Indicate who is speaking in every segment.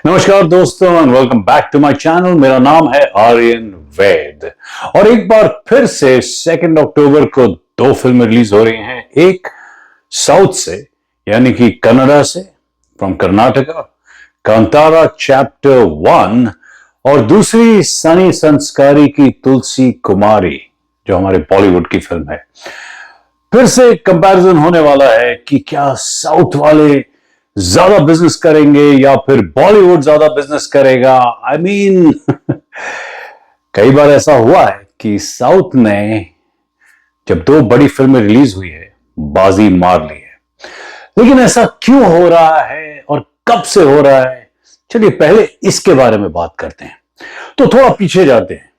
Speaker 1: नमस्कार दोस्तों and welcome back to my channel. मेरा नाम है आर्यन वैद और एक बार फिर से 2 अक्टूबर को दो फिल्में रिलीज हो रही हैं। एक साउथ से यानी कि कन्नड़ा से, फ्रॉम कर्नाटका, कांतारा चैप्टर 1 और दूसरी सनी संस्कारी की तुलसी कुमारी जो हमारे बॉलीवुड की फिल्म है। फिर से कंपैरिजन होने वाला है कि क्या साउथ वाले ज्यादा बिजनेस करेंगे या फिर बॉलीवुड ज्यादा बिजनेस करेगा। आई मीन कई बार ऐसा हुआ है कि साउथ ने जब दो बड़ी फिल्में रिलीज हुई है बाजी मार ली है, लेकिन ऐसा क्यों हो रहा है और कब से हो रहा है, चलिए पहले इसके बारे में बात करते हैं। तो थोड़ा पीछे जाते हैं।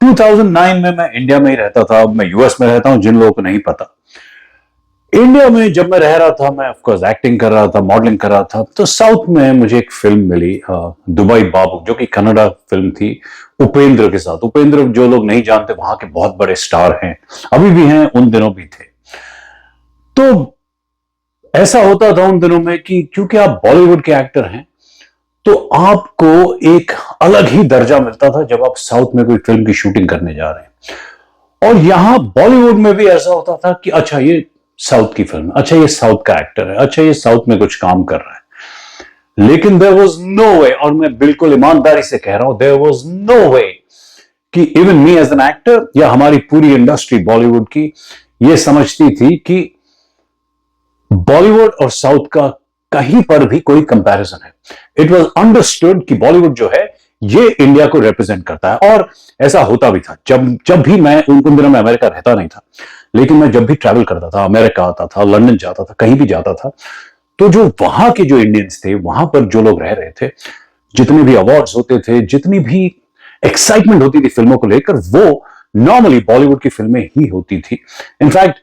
Speaker 1: 2009 में मैं इंडिया में ही रहता था, अब मैं यूएस में रहता हूं जिन लोगों को नहीं पता। इंडिया में जब मैं रह रहा था, मैं ऑफ कोर्स एक्टिंग कर रहा था, मॉडलिंग कर रहा था, तो साउथ में मुझे एक फिल्म मिली दुबई बाबू, जो कि कन्नड़ा फिल्म थी उपेंद्र के साथ। उपेंद्र जो लोग नहीं जानते वहां के बहुत बड़े स्टार हैं, अभी भी हैं, उन दिनों भी थे। तो ऐसा होता था उन दिनों में कि क्योंकि आप बॉलीवुड के एक्टर हैं तो आपको एक अलग ही दर्जा मिलता था जब आप साउथ में कोई फिल्म की शूटिंग करने जा रहे हैं। और यहां बॉलीवुड में भी ऐसा होता था कि अच्छा ये साउथ की फिल्म, अच्छा ये साउथ का एक्टर है, अच्छा ये साउथ में कुछ काम कर रहा है। लेकिन देयर वाज नो वे, और मैं बिल्कुल ईमानदारी से कह रहा हूं, देयर वाज नो वे कि even me as an actor या हमारी पूरी इंडस्ट्री बॉलीवुड की ये समझती थी कि बॉलीवुड और साउथ का कहीं पर भी कोई कंपैरिजन है। इट वाज अंडरस्टूड कि बॉलीवुड जो है ये इंडिया को रिप्रेजेंट करता है, और ऐसा होता भी था। जब जब भी मैं उन दिनों में अमेरिका रहता नहीं था, लेकिन मैं जब भी ट्रैवल करता था, अमेरिका आता था, लंदन जाता था, कहीं भी जाता था, तो जो वहां के जो इंडियंस थे, वहां पर जो लोग रह रहे थे, जितने भी अवार्ड्स होते थे, जितनी भी एक्साइटमेंट होती थी फिल्मों को लेकर, वो नॉर्मली बॉलीवुड की फिल्में ही होती थी। इनफैक्ट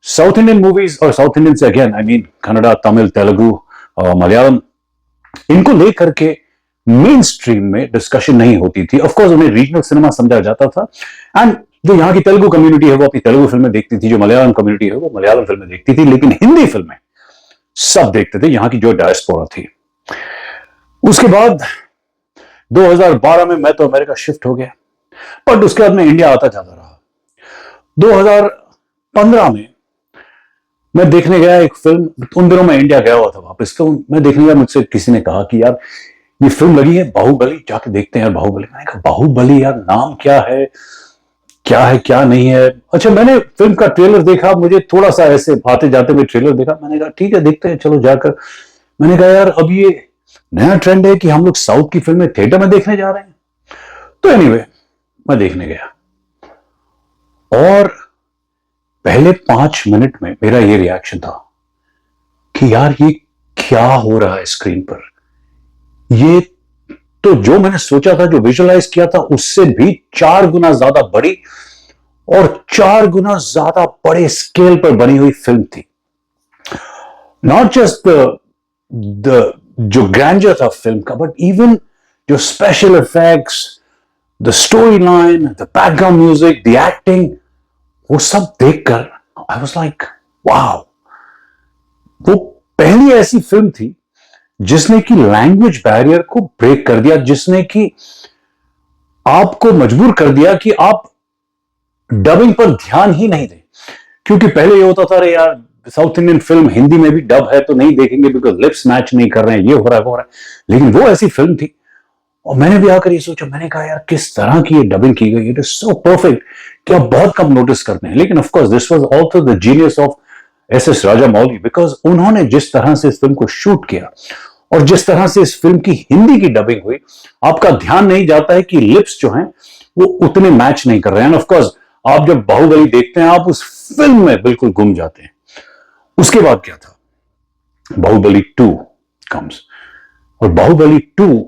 Speaker 1: साउथ इंडियन मूवीज, और साउथ इंडियन से again I mean Kannada, Tamil, Telugu, Malayalam, इनको लेकर के मेन स्ट्रीम में डिस्कशन नहीं होती थी। ऑफ कोर्स उन्हें रीजनल सिनेमा समझा जाता था, एंड जो यहाँ की तेलुगु कम्युनिटी है वो अपनी तेलुगु फिल्में देखती थी, जो मलयालम कम्युनिटी है वो मलयालम फिल्में देखती थी, लेकिन हिंदी फिल्में सब देखते थे, यहाँ की जो डायस्पोरा थी। उसके बाद 2012 में मैं तो अमेरिका शिफ्ट हो गया, बट उसके बाद मैं इंडिया आता जाता रहा। 2015 में मैं देखने गया एक फिल्म, उन दिनों मैं इंडिया गया हुआ था वापस, तो मैं देखने गया, मुझसे किसी ने कहा कि यार ये फिल्म लगी है बाहुबली, जाके देखते हैं यार बाहुबली। मैंने कहा बाहुबली यार, नाम क्या है क्या नहीं है। अच्छा, मैंने फिल्म का ट्रेलर देखा, मुझे थोड़ा सा ऐसे आते जाते में ट्रेलर देखा, मैंने कहा ठीक है देखते हैं, चलो जाकर। मैंने कहा यार अब ये नया ट्रेंड है कि हम लोग साउथ की फिल्में थिएटर में देखने जा रहे हैं। तो एनीवे मैं देखने गया, और पहले 5 मिनट में मेरा ये रिएक्शन था कि यार ये क्या हो रहा है स्क्रीन पर। ये तो जो मैंने सोचा था, जो विजुअलाइज किया था, उससे भी 4 गुना ज्यादा बड़ी और 4 गुना ज्यादा बड़े स्केल पर बनी हुई फिल्म थी। नॉट जस्ट द जो ग्रैंडर था फिल्म का, बट इवन जो special effects, the story line, the background music, the acting, वो सब देखकर आई वाज लाइक वाओ। वो पहली ऐसी फिल्म थी जिसने कि लैंग्वेज बैरियर को ब्रेक कर दिया, जिसने कि आपको मजबूर कर दिया कि आप डबिंग पर ध्यान ही नहीं दें। क्योंकि पहले ये होता था, अरे यार साउथ इंडियन फिल्म हिंदी में भी डब है तो नहीं देखेंगे बिकॉज लिप्स मैच नहीं कर रहे हैं, ये हो रहा है वो हो रहा है। लेकिन वो ऐसी फिल्म थी, और मैंने भी आकर ये सोचा, मैंने कहा यार किस तरह की ये डबिंग की गई, इट इज सो परफेक्ट कि आप बहुत कम नोटिस करते हैं। लेकिन of course this was also the genius of S Rajamouli, because उन्होंने जिस तरह से इस फिल्म को शूट किया और जिस तरह से इस फिल्म की हिंदी की डबिंग हुई, आपका ध्यान नहीं जाता है कि लिप्स जो हैं वो उतने मैच नहीं कर रहे हैं। ऑफ कोर्स आप जब बाहुबली देखते हैं, आप उस फिल्म में बिल्कुल गुम जाते हैं। उसके बाद क्या था, बाहुबली 2 कम्स, और बाहुबली 2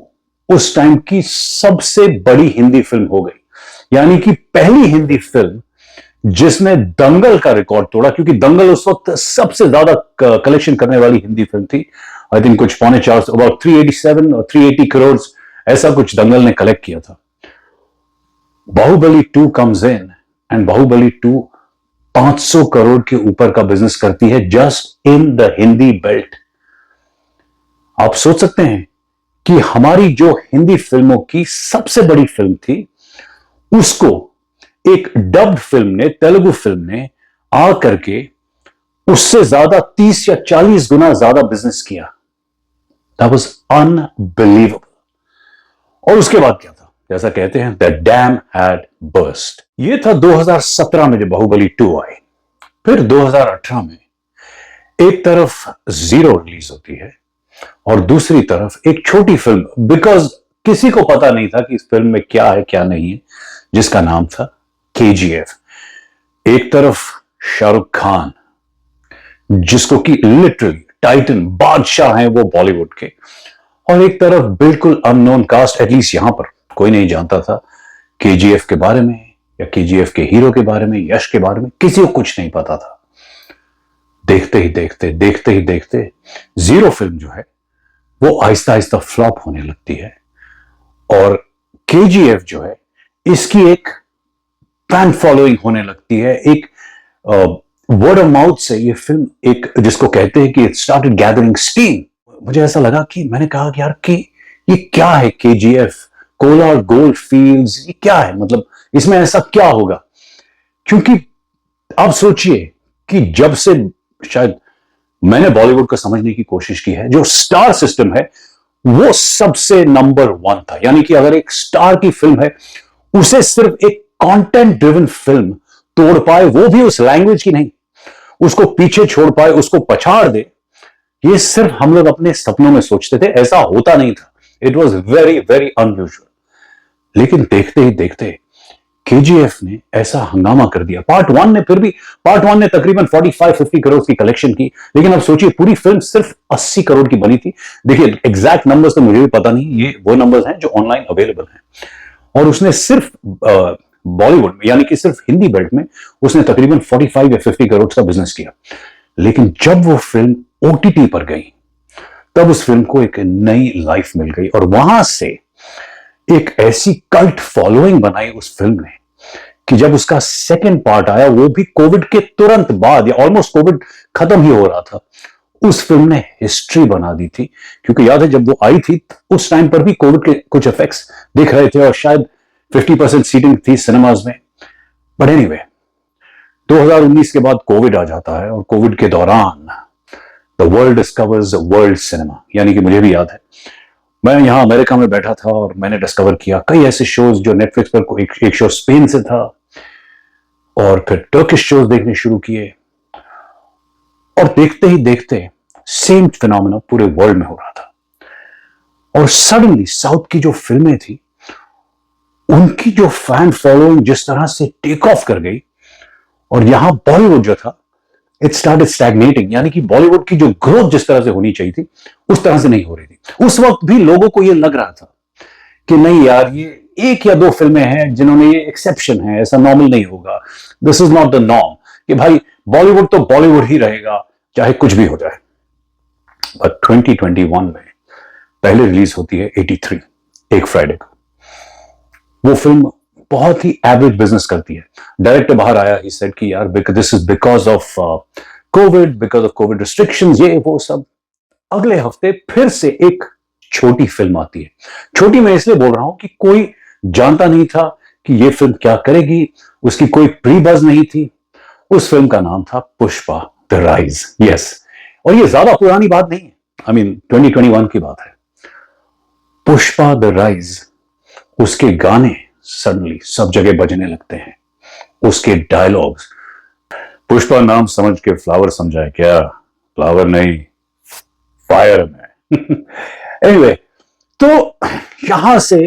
Speaker 1: उस टाइम की सबसे बड़ी हिंदी फिल्म हो गई। यानी कि पहली हिंदी फिल्म जिसने दंगल का रिकॉर्ड तोड़ा, क्योंकि दंगल उस वक्त सबसे ज्यादा कलेक्शन करने वाली हिंदी फिल्म थी। आई थिंक कुछ 4.5 अबाउट 387 और 380 करोड़ ऐसा कुछ दंगल ने कलेक्ट किया था। Baahubali 2 comes in and Baahubali 2 500 crore के ऊपर का बिजनेस करती है just in the Hindi belt. आप सोच सकते हैं कि हमारी जो हिंदी फिल्मों की सबसे बड़ी फिल्म थी, उसको एक डब्ड फिल्म ने, तेलुगु फिल्म ने आ करके उससे ज्यादा 30 या 40 गुना ज्यादा बिजनेस किया। That was unbelievable. और उसके बाद क्या था, जैसा कहते हैं द डैम हैड बर्स्ट। ये था 2017 में जब बाहुबली 2 आई। फिर 2018 में एक तरफ जीरो रिलीज होती है और दूसरी तरफ एक छोटी फिल्म, बिकॉज किसी को पता नहीं था कि इस फिल्म में क्या है क्या नहीं है, जिसका नाम था केजीएफ। एक तरफ शाहरुख खान, जिसको कि लिटरली टाइटन बादशाह हैं वो बॉलीवुड के, और एक तरफ बिल्कुल अननोन कास्ट, एटलीस्ट यहां पर कोई नहीं जानता था केजीएफ के बारे में या केजीएफ के हीरो के बारे में, यश के बारे में, किसी को कुछ नहीं पता था। देखते ही देखते जीरो फिल्म जो है वो आहिस्ता आहिस्ता फ्लॉप होने लगती है और केजीएफ जो है इसकी एक फैन फॉलोइंग होने लगती है। एक वर्ड ऑफ माउथ से ये फिल्म, एक जिसको कहते हैं कि इट स्टार्टेड गैदरिंग स्टीम। मुझे ऐसा लगा कि मैंने कहा कि यार कि ये क्या है केजीएफ, कोलार गोल्ड फील्ड्स, ये क्या है, मतलब इसमें ऐसा क्या होगा? क्योंकि आप सोचिए कि जब से शायद मैंने बॉलीवुड को समझने की कोशिश की है, जो स्टार सिस्टम है वो सबसे नंबर 1 था। यानी कि अगर एक स्टार की फिल्म है, उसे सिर्फ एक कंटेंट ड्रिवन फिल्म तोड़ पाए, वो भी उस लैंग्वेज की नहीं, उसको पीछे छोड़ पाए, उसको पछाड़ दे, ये सिर्फ हम लोग अपने सपनों में सोचते थे, ऐसा होता नहीं था। It was very very unusual. लेकिन देखते ही देखते केजीएफ ने ऐसा हंगामा कर दिया। पार्ट 1 ने फिर भी, पार्ट 1 ने तकरीबन 45-50 करोड़ की कलेक्शन की, लेकिन अब सोचिए पूरी फिल्म सिर्फ 80 करोड़ की बनी थी। देखिए एग्जैक्ट नंबर्स तो मुझे भी पता नहीं, ये वो नंबर्स हैं जो ऑनलाइन अवेलेबल हैं। और उसने सिर्फ बॉलीवुड में, यानी कि सिर्फ हिंदी बेल्ट में, उसने तकरीबन 45 या 50 करोड़ का बिजनेस किया। लेकिन जब वो फिल्म ओटीटी पर गई, तब उस फिल्म को एक नई लाइफ मिल गई और वहां से एक ऐसी कल्ट फॉलोइंग बनाई उस फिल्म ने कि जब उसका सेकंड पार्ट आया, वो भी कोविड के तुरंत बाद, या ऑलमोस्ट कोविड खत्म ही हो रहा था, उस फिल्म ने हिस्ट्री बना दी थी। क्योंकि याद है जब वो आई थी उस टाइम पर भी कोविड के कुछ इफेक्ट्स दिख रहे थे और शायद 50% सीटिंग थी सिनेमाज में। बट एनीवे, 2019 के बाद कोविड आ जाता है और कोविड के दौरान the world discovers world cinema. यानी कि मुझे भी याद है, मैं यहां अमेरिका में बैठा था और मैंने डिस्कवर किया कई ऐसे शोज जो नेटफ्लिक्स पर, एक शो स्पेन से था और फिर टर्किश शोज देखने शुरू किए, और देखते ही देखते सेम फिनोमेना पूरे वर्ल्ड में हो रहा था। और सडनली साउथ की जो फिल्में थी, उनकी जो फैन फॉलोइंग जिस तरह से टेक ऑफ कर गई, और यहां बॉलीवुड जो था इट स्टार्टेड स्टैग्नेटिंग। यानी कि बॉलीवुड की जो ग्रोथ जिस तरह से होनी चाहिए थी उस तरह से नहीं हो रही थी। उस वक्त भी लोगों को यह लग रहा था कि नहीं यार, ये एक या दो फिल्में हैं जिन्होंने, ये एक्सेप्शन है, ऐसा नॉर्मल नहीं होगा, this is not the norm, कि भाई बॉलीवुड तो बॉलीवुड ही रहेगा चाहे कुछ भी हो जाए। बट 2021 में पहले रिलीज होती है 83, एक फ्राइडे को। वो फिल्म बहुत ही एवरेज बिजनेस करती है। डायरेक्टर बाहर आया, ही सेड कि यार this is because of Covid, because of Covid restrictions, ये वो सब। अगले हफ्ते फिर से एक छोटी फिल्म आती है। छोटी मैं इसलिए बोल रहा हूं कि कोई जानता नहीं था कि ये फिल्म क्या करेगी, उसकी कोई प्री बज नहीं थी। उस फिल्म का नाम था पुष्पा द राइज। यस, और ये ज्यादा पुरानी बात नहीं है, आई मीन 2021 की बात है। पुष्पा द राइज, उसके गाने सडनली सब जगह बजने लगते हैं, उसके डायलॉग्स, पुष्पा नाम समझ के फ्लावर समझा है क्या? फ्लावर नहीं, फायर में। एनीवे, तो यहां से,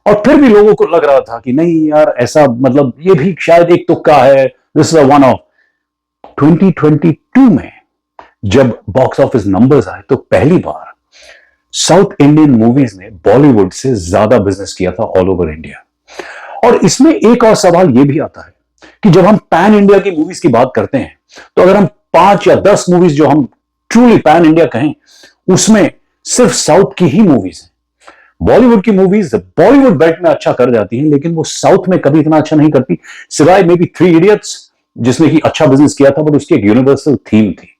Speaker 1: और फिर भी लोगों को लग रहा था कि नहीं यार ऐसा, मतलब ये भी शायद एक तुक्का है, this is a one of. 2022 में जब बॉक्स ऑफिस नंबर्स आए तो पहली बार साउथ इंडियन मूवीज ने बॉलीवुड से ज्यादा बिजनेस किया था ऑल ओवर इंडिया। और इसमें एक और सवाल यह भी आता है कि जब हम पैन इंडिया की मूवीज की बात करते हैं, तो अगर हम 5 या 10 मूवीज जो हम ट्रूली पैन इंडिया कहें, उसमें सिर्फ साउथ की ही मूवीज हैं। बॉलीवुड की मूवीज बॉलीवुड बेल्ट में अच्छा कर जाती हैं, लेकिन वो साउथ में कभी इतना अच्छा नहीं करती, सिवाय मे बी 3 इडियट्स जिसने की अच्छा बिजनेस किया था, बट उसकी एक यूनिवर्सल थीम थी।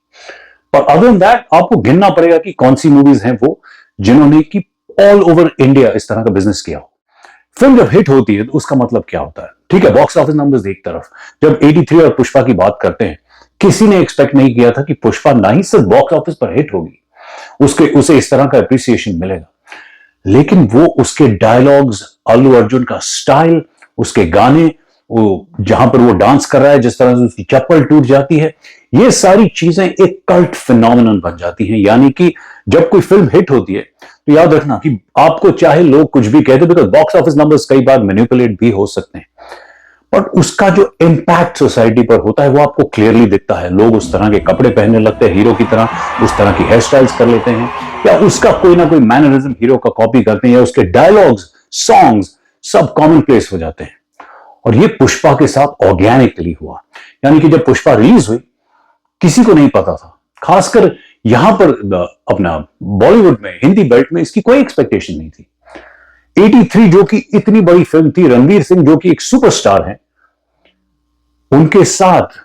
Speaker 1: पर अदर देन दैट आपको गिनना पड़ेगा कि कौन सी मूवीज हैं वो जिन्होंने कि ऑल ओवर इंडिया इस तरह का बिजनेस किया हो। फिल्म जब हिट होती है तो उसका मतलब क्या होता है? ठीक है, बॉक्स ऑफिस नंबर्स एक तरफ, जब 83 और पुष्पा की बात करते हैं, किसी ने एक्सपेक्ट नहीं किया था कि पुष्पा ना ही सिर्फ बॉक्स ऑफिस पर हिट होगी, उसे इस तरह का अप्रिसिएशन मिलेगा, लेकिन वो उसके डायलॉग्स, अल्लू अर्जुन का स्टाइल, उसके गाने, वो जहां पर वो डांस कर रहा है, जिस तरह से उसकी चप्पल टूट जाती है, ये सारी चीजें एक कल्ट फिनोमिनन बन जाती हैं। यानी कि जब कोई फिल्म हिट होती है तो याद रखना कि आपको चाहे लोग कुछ भी कहते, बिकॉज बॉक्स ऑफिस नंबर्स कई बार मैनिपुलेट भी हो सकते हैं, बट उसका जो इम्पैक्ट सोसाइटी पर होता है वो आपको क्लियरली दिखता है। लोग उस तरह के कपड़े पहनने लगते हैं हीरो की तरह, उस तरह की हेयर स्टाइल्स कर लेते हैं, या उसका कोई ना कोई मैनरिज्म हीरो का कॉपी करते हैं, या उसके डायलॉग्स, सॉन्ग्स सब कॉमन प्लेस हो जाते हैं। और ये पुष्पा के साथ ऑर्गेनिकली हुआ। यानी कि जब पुष्पा रिलीज हुई, किसी को नहीं पता था, खासकर यहां पर अपना बॉलीवुड में, हिंदी बेल्ट में इसकी कोई एक्सपेक्टेशन नहीं थी। 83 जो कि इतनी बड़ी फिल्म थी, रणवीर सिंह जो कि एक सुपरस्टार है, उनके साथ,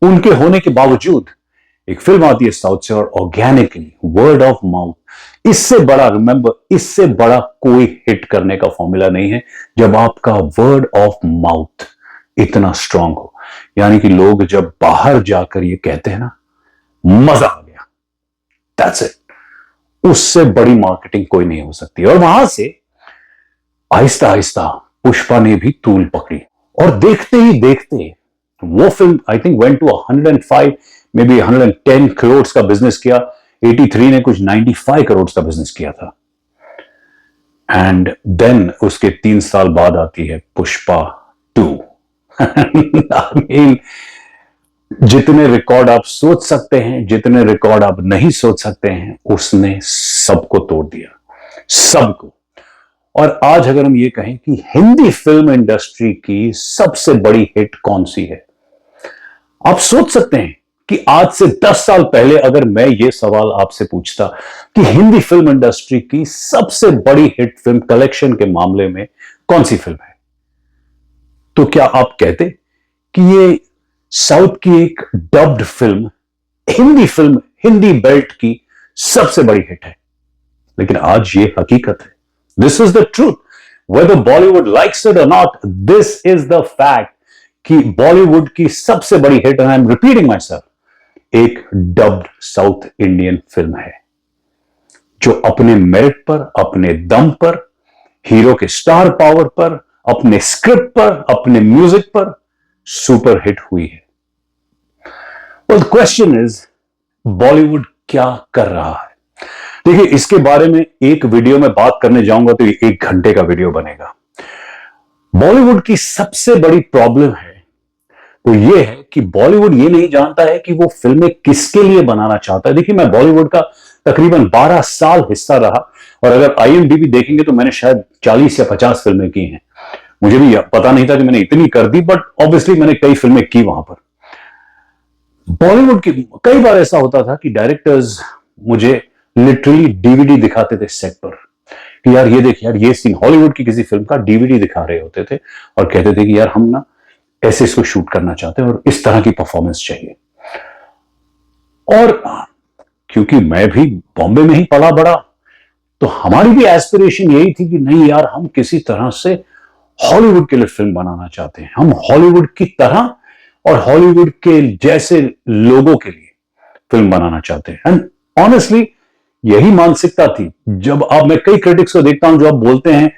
Speaker 1: उनके होने के बावजूद एक फिल्म आती है साउथ से, और ऑर्गेनिकली, वर्ड ऑफ माउथ, इससे बड़ा, रिमेंबर, इससे बड़ा कोई हिट करने का फॉर्मूला नहीं है जब आपका वर्ड ऑफ माउथ इतना स्ट्रांग हो। यानी कि लोग जब बाहर जाकर ये कहते हैं ना, मजा आ गया, दैट्स इट, उससे बड़ी मार्केटिंग कोई नहीं हो सकती। और वहां से आहिस्ता आहिस्ता पुष्पा ने भी तूल पकड़ी, और देखते ही देखते वो film I think went to 105 maybe 110 crore का बिजनेस किया। 83 ने कुछ 95 करोड़ का बिजनेस किया था। एंड देन उसके 3 साल बाद आती है पुष्पा 2। I mean, जितने रिकॉर्ड आप सोच सकते हैं, जितने रिकॉर्ड आप नहीं सोच सकते हैं, उसने सबको तोड़ दिया, सबको। और आज अगर हम ये कहें कि हिंदी फिल्म इंडस्ट्री की सबसे बड़ी हिट कौन सी है, आप सोच सकते हैं कि आज से 10 साल पहले अगर मैं ये सवाल आपसे पूछता कि हिंदी फिल्म इंडस्ट्री की सबसे बड़ी हिट फिल्म कलेक्शन के मामले में कौन सी फिल्म है, तो क्या आप कहते कि ये साउथ की एक डब्ड फिल्म, हिंदी बेल्ट की सबसे बड़ी हिट है? लेकिन आज ये हकीकत है। This is the truth, whether Bollywood likes it और not, this is the fact कि बॉलीवुड की सबसे बड़ी hit, and I am repeating my self, एक डब्ड साउथ इंडियन फिल्म है, जो अपने मेरिट पर, अपने दम पर, हीरो के स्टार पावर पर, अपने स्क्रिप्ट पर, अपने म्यूजिक पर सुपर हिट हुई है। well, the question is, Bollywood क्या कर रहा है? देखिए, इसके बारे में एक वीडियो में बात करने जाऊंगा तो ये 1 घंटे का वीडियो बनेगा। बॉलीवुड की सबसे बड़ी प्रॉब्लम है वो ये है कि बॉलीवुड ये नहीं जानता है कि वो फिल्में किसके लिए बनाना चाहता है। देखिए, मैं बॉलीवुड का तकरीबन 12 साल हिस्सा रहा, और अगर IMDb देखेंगे तो मैंने शायद 40 या 50 फिल्में की हैं। मुझे भी पता नहीं था कि मैंने इतनी कर दी, बट ऑब्वियसली मैंने कई फिल्में की वहां पर। बॉलीवुड की कई बार ऐसा होता था कि डायरेक्टर्स मुझे लिटरली DVD दिखाते थे सेट पर कि यार ये देख, यार ये सीन, हॉलीवुड की किसी फिल्म का DVD दिखा रहे होते थे, और कहते थे कि यार हम ना ऐसे इसको शूट करना चाहते हैं और इस तरह की परफॉर्मेंस चाहिए। और क्योंकि मैं भी बॉम्बे में ही पला बड़ा, तो हमारी भी एस्पिरेशन यही थी कि नहीं यार, हम किसी तरह से हॉलीवुड के लिए फिल्म बनाना चाहते हैं, हम हॉलीवुड की तरह और हॉलीवुड के जैसे लोगों के लिए फिल्म बनाना चाहते हैं। एंड ऑनेस्टली यही मानसिकता थी। जब अब मैं कई क्रिटिक्स को देखता हूं जो अब बोलते हैं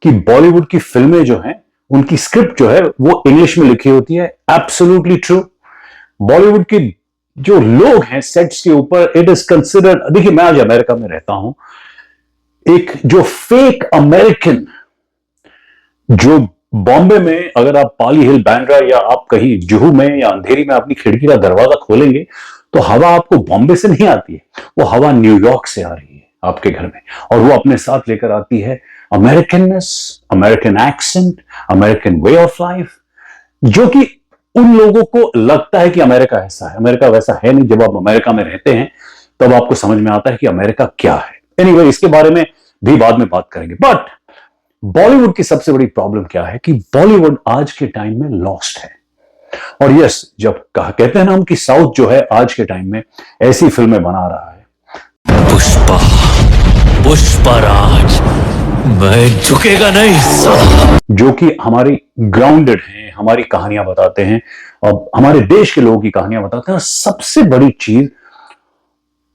Speaker 1: कि बॉलीवुड की फिल्में जो हैं, उनकी स्क्रिप्ट जो है वो इंग्लिश में लिखी होती है। Absolutely true. बॉलीवुड के जो लोग हैं सेट्स के ऊपर, इट इज कंसिडर्ड, देखिए मैं आज अमेरिका में रहता हूं, एक जो फेक अमेरिकन, जो बॉम्बे में अगर आप पाली हिल, बांद्रा, या आप कहीं जुहू में या अंधेरी में अपनी खिड़की का दरवाजा खोलेंगे तो हवा आपको बॉम्बे से नहीं आती है, वो हवा न्यूयॉर्क से आ रही है आपके घर में, और वो अपने साथ लेकर आती है Americanness, American accent, American way of life, जो कि उन लोगों को लगता है कि अमेरिका ऐसा है। अमेरिका वैसा है नहीं। जब आप अमेरिका में रहते हैं तब आपको समझ में आता है कि अमेरिका क्या है। एनीवे, इसके बारे में भी बाद में बात करेंगे। बट बॉलीवुड की सबसे बड़ी प्रॉब्लम क्या है कि बॉलीवुड आज के टाइम में लॉस्ट है। और यस, जब कहते हैं ना हम कि साउथ जो है आज के टाइम में ऐसी फिल्में बना रहा है।
Speaker 2: पुष्पा पुष्पराज, मैं झुकेगा नहीं साला।
Speaker 1: जो कि हमारी ग्राउंडेड हैं, हमारी कहानियां बताते हैं और हमारे देश के लोगों की कहानियां बताते हैं। और सबसे बड़ी चीज,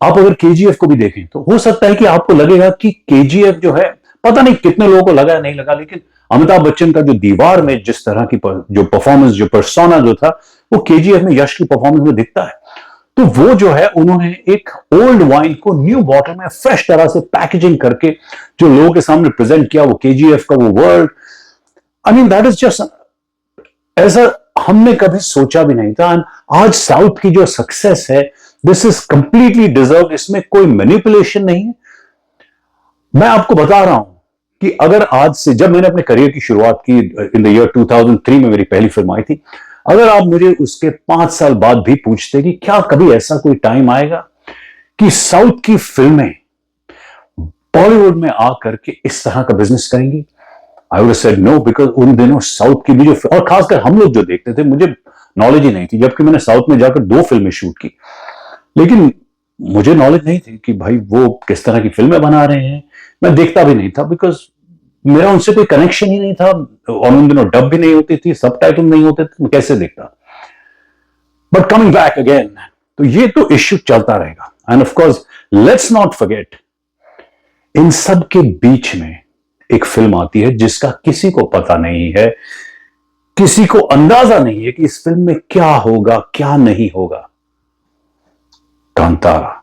Speaker 1: आप अगर केजीएफ को भी देखें तो हो सकता है कि आपको लगेगा कि केजीएफ जो है, पता नहीं कितने लोगों को लगा नहीं लगा, लेकिन अमिताभ बच्चन का जो दीवार में जिस तरह की जो परफॉर्मेंस, जो पर्सोना जो था, वो केजीएफ में यश की परफॉर्मेंस में दिखता है। तो वो जो है, उन्होंने एक ओल्ड वाइन को न्यू बॉटल में फ्रेश तरह से पैकेजिंग करके जो लोगों के सामने प्रेजेंट किया, वो केजीएफ का वो world, I mean that is just, ऐसा हमने कभी सोचा भी नहीं था। आज साउथ की जो सक्सेस है, दिस इज कंप्लीटली डिजर्व, इसमें कोई मैनिपुलेशन नहीं है। मैं आपको बता रहा हूं कि अगर आज से, जब मैंने अपने करियर की शुरुआत की इन द ईयर 2003 में मेरी पहली फिल्म आई थी, अगर आप मुझे उसके 5 साल बाद भी पूछते कि क्या कभी ऐसा कोई टाइम आएगा कि साउथ की फिल्में बॉलीवुड में आकर के इस तरह का बिजनेस करेंगी, I would said no, because उन दिनों साउथ की भी जो, और खासकर हम लोग जो देखते थे, मुझे नॉलेज ही नहीं थी, जबकि मैंने साउथ में जाकर 2 फिल्में शूट की, लेकिन मुझे नॉलेज नहीं थी कि भाई वो किस तरह की फिल्में बना रहे हैं। मैं देखता भी नहीं था, बिकॉज मेरा उनसे कोई कनेक्शन ही नहीं था, और उन दिनों डब भी नहीं होती थी, सबटाइटल नहीं होते थे, मैं कैसे देखता। बट कमिंग बैक अगेन, तो ये तो इश्यू चलता रहेगा। And of course let's not forget, इन सब के बीच में एक फिल्म आती है जिसका किसी को पता नहीं है, किसी को अंदाजा नहीं है कि इस फिल्म में क्या होगा क्या नहीं होगा, कांतारा।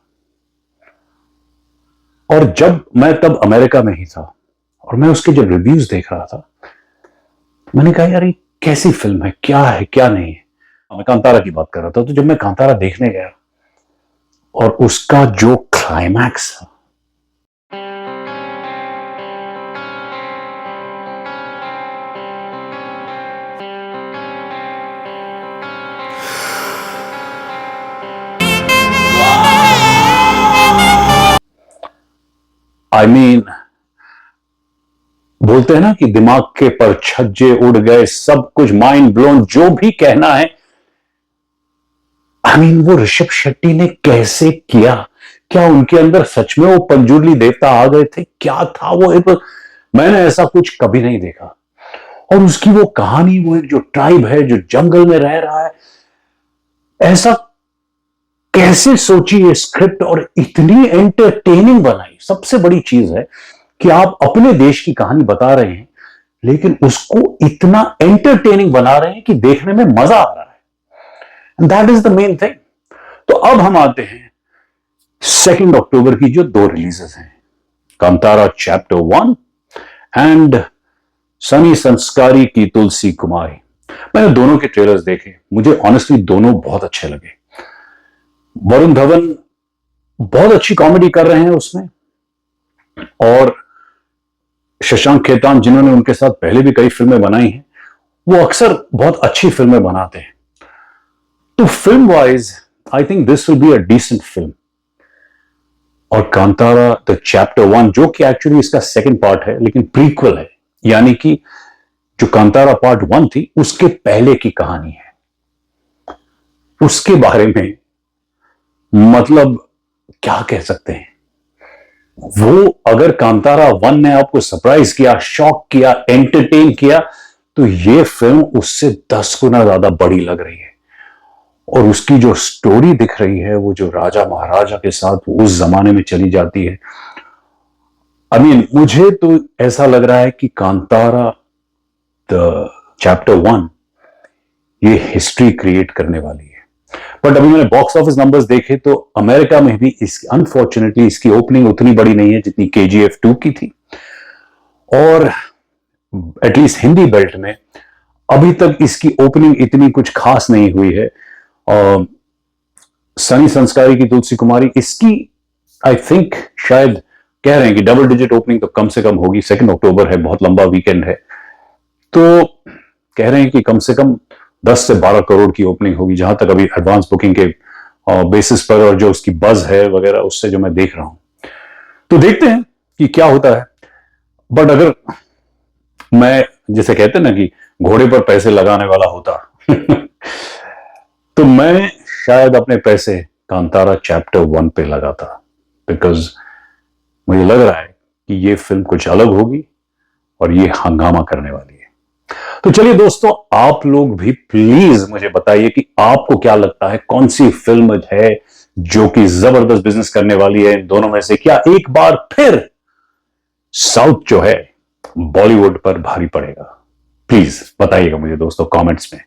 Speaker 1: और जब मैं तब अमेरिका में ही था और मैं उसके जब रिव्यूज देख रहा था, मैंने कहा यार ये कैसी फिल्म है क्या नहीं है। मैं कांतारा की बात कर रहा था, तो जब मैं कांतारा देखने गया और उसका जो क्लाइमैक्स था, आई मीन बोलते हैं ना कि दिमाग के पर छज्जे उड़ गए, सब कुछ माइंड ब्लोन, जो भी कहना है। आई मीन वो ऋषभ शेट्टी ने कैसे किया, क्या उनके अंदर सच में वो पंजुर्ली देवता आ गए थे, क्या था वो, मैंने ऐसा कुछ कभी नहीं देखा। और उसकी वो कहानी, वो एक जो ट्राइब है जो जंगल में रह रहा है, ऐसा कैसे सोची ये स्क्रिप्ट और इतनी एंटरटेनिंग बनाई। सबसे बड़ी चीज है कि आप अपने देश की कहानी बता रहे हैं, लेकिन उसको इतना एंटरटेनिंग बना रहे हैं कि देखने में मजा आ रहा है। That is the main thing. तो अब हम आते हैं 2 अक्टूबर की जो 2 रिलीजेस हैं, कांतारा चैप्टर 1 एंड सनी संस्कारी की तुलसी कुमारी। मैंने दोनों के ट्रेलर्स देखे, मुझे ऑनेस्टली दोनों बहुत अच्छे लगे। वरुण धवन बहुत अच्छी कॉमेडी कर रहे हैं उसमें, और शशांक खेतान जिन्होंने उनके साथ पहले भी कई फिल्में बनाई हैं, वो अक्सर बहुत अच्छी फिल्में बनाते हैं। तो film wise I think this will be a decent film. और कांतारा द चैप्टर 1, जो कि एक्चुअली इसका सेकंड पार्ट है लेकिन प्रीक्वल है, यानी कि जो कांतारा पार्ट 1 थी उसके पहले की कहानी है, उसके बारे में मतलब क्या कह सकते हैं। वो अगर कांतारा 1 ने आपको सरप्राइज किया, शॉक किया, एंटरटेन किया, तो ये फिल्म उससे 10 गुना ज्यादा बड़ी लग रही है। और उसकी जो स्टोरी दिख रही है, वो जो राजा महाराजा के साथ उस जमाने में चली जाती है, आई मीन मुझे तो ऐसा लग रहा है कि कांतारा द चैप्टर 1 ये हिस्ट्री क्रिएट करने वाली है। बट अभी मैंने बॉक्स ऑफिस नंबर्स देखे तो अमेरिका में भी अनफॉर्चुनेटली इसकी ओपनिंग उतनी बड़ी नहीं है जितनी केजीएफ 2 की थी, और एटलीस्ट हिंदी बेल्ट में अभी तक इसकी ओपनिंग इतनी कुछ खास नहीं हुई है। और सनी संस्कारी की तुलसी कुमारी, इसकी आई थिंक शायद कह रहे हैं कि डबल डिजिट ओपनिंग तो कम से कम होगी। 2 अक्टूबर है, बहुत लंबा वीकेंड है, तो कह रहे हैं कि कम से कम 10 से 12 करोड़ की ओपनिंग होगी, जहां तक अभी एडवांस बुकिंग के बेसिस पर और जो उसकी बज है वगैरह उससे जो मैं देख रहा हूं। तो देखते हैं कि क्या होता है। बट अगर मैं, जैसे कहते हैं ना कि घोड़े पर पैसे लगाने वाला होता तो मैं शायद अपने पैसे कांतारा चैप्टर 1 पे लगाता, बिकॉज मुझे लग रहा है कि ये फिल्म कुछ अलग होगी और ये हंगामा करने वाली है। तो चलिए दोस्तों, आप लोग भी प्लीज मुझे बताइए कि आपको क्या लगता है, कौन सी फिल्म है जो कि जबरदस्त बिजनेस करने वाली है इन दोनों में से। क्या एक बार फिर साउथ जो है बॉलीवुड पर भारी पड़ेगा? प्लीज बताइएगा मुझे दोस्तों कमेंट्स में।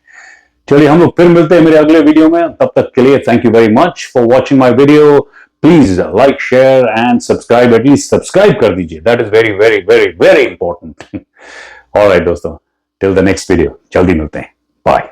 Speaker 1: चलिए हम लोग फिर मिलते हैं मेरे अगले वीडियो में। तब तक के लिए thank you very much for watching my video. Please like, share and subscribe. At least subscribe कर दीजिए, that is very very very very important. Alright दोस्तों, टिल द नेक्स्ट वीडियो, जल्दी मिलते हैं। बाय।